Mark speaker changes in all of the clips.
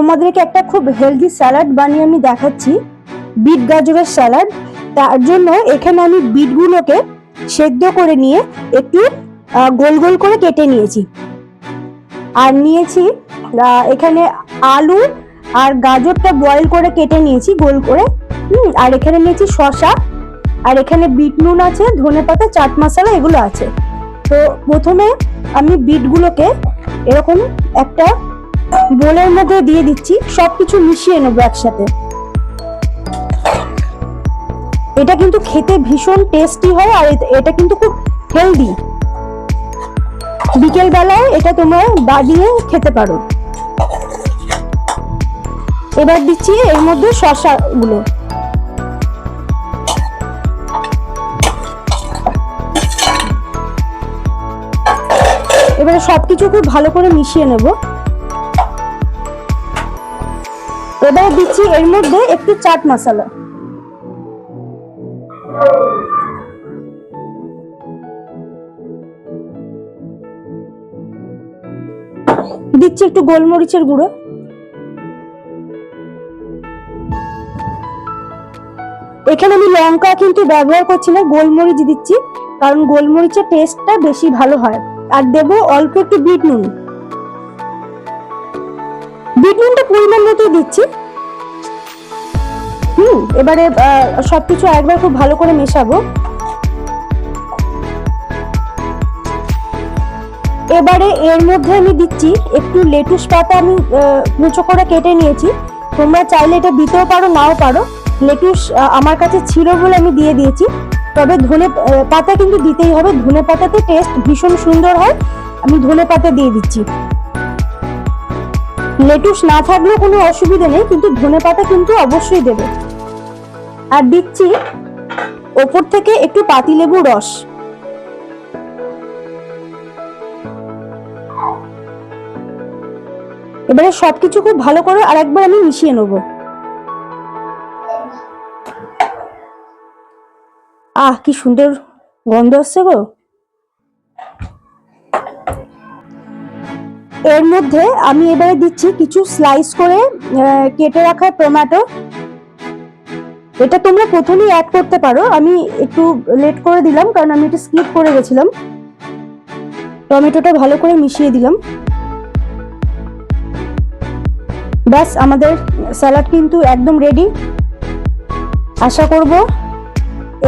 Speaker 1: তোমাদেরকে একটা খুব হেলদি স্যালাড বানিয়ে আমি দেখাচ্ছি, বিট গাজরের স্যালাড। তার জন্য এখানে আমি বিটগুলোকে সেদ্ধ করে নিয়ে একটু গোল গোল করে কেটে নিয়েছি, আর নিয়েছি এখানে আলু আর গাজরটা বয়েল করে কেটে নিয়েছি গোল করে। আর এখানে নিয়েছি শসা, আর এখানে বিট নুন আছে, ধনেপাতা, চাট মশলা এগুলো আছে। তো প্রথমে আমি বিটগুলোকে এরকম একটা বোলের মধ্যে দিয়ে দিচ্ছি, সবকিছু মিশিয়ে নেবো একসাথে। এটা কিন্তু খেতে ভীষণ টেস্টি হয়, আর এটা কিন্তু খুব হেলদি। বিকেল বেলায় এটা তোমরা বানিয়ে খেতে পারো। এবার দিচ্ছি এর মধ্যে শসা গুলো। এবারে সবকিছু খুব ভালো করে মিশিয়ে নেব। এবারে দিচ্ছি এর মধ্যে একটু চাট মশলা, দিচ্ছি একটু গোলমরিচের গুঁড়ো, এখানে আমি লঙ্কা কিন্তু ব্যবহার করছি না, গোলমরিচ দিচ্ছি, কারণ গোলমরিচের টেস্টটা বেশি ভালো হয়। আর দেব অল্প একটু বিট নুন, বিট নুনটা পরিমাণ মতো দিচ্ছি। এবারে সবকিছু একবার খুব ভালো করে মেশাবো। এবারে এর মধ্যে আমি দিচ্ছি একটু লেটুস পাতা, আমি কুচো করে কেটে নিয়েছি। তোমরা চাইলে এটা দিতেও পারো, নাও পারো। লেটুস আমার কাছে ছিল বলে আমি দিয়ে দিয়েছি। তবে ধনে পাতা কিন্তু দিতেই হবে, ধনে পাতাতে টেস্ট ভীষণ সুন্দর হয়। আমি ধনে পাতা দিয়ে দিচ্ছি। লেটুস না থাকলেও কোনো অসুবিধা নেই, কিন্তু ধনে পাতা কিন্তু অবশ্যই দেবে। আর দিচ্ছি ওপর থেকে একটু পাতিলেবুর রস। এবারে সবকিছু খুব ভালো করে আরেকবার আমি মিশিয়ে নেব। কি সুন্দর গন্ধ আসছে গো। এর মধ্যে আমি এবারে দিচ্ছি কিছু স্লাইস করে কেটে রাখা টমেটো। এটা তোমরা প্রথমেই অ্যাড করতে পারো, আমি একটু লেট করে দিলাম কারণ আমি এটা স্কিপ করে গেছিলাম। টমেটোটা ভালো করে মিশিয়ে দিলাম। ব্যাস, আমাদের স্যালাড কিন্তু একদম রেডি। আশা করব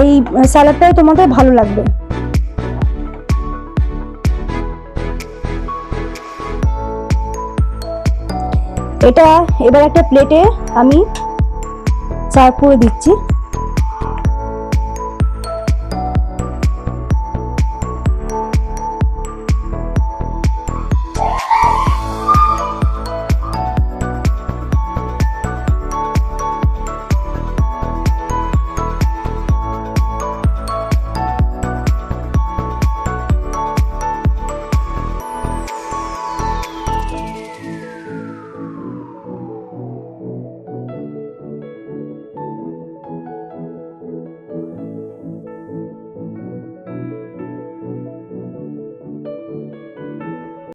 Speaker 1: এই স্যালাডটাই তোমাদের ভালো লাগবে। এটা এবার একটা প্লেটে আমি সার্ভ করে দিচ্ছি।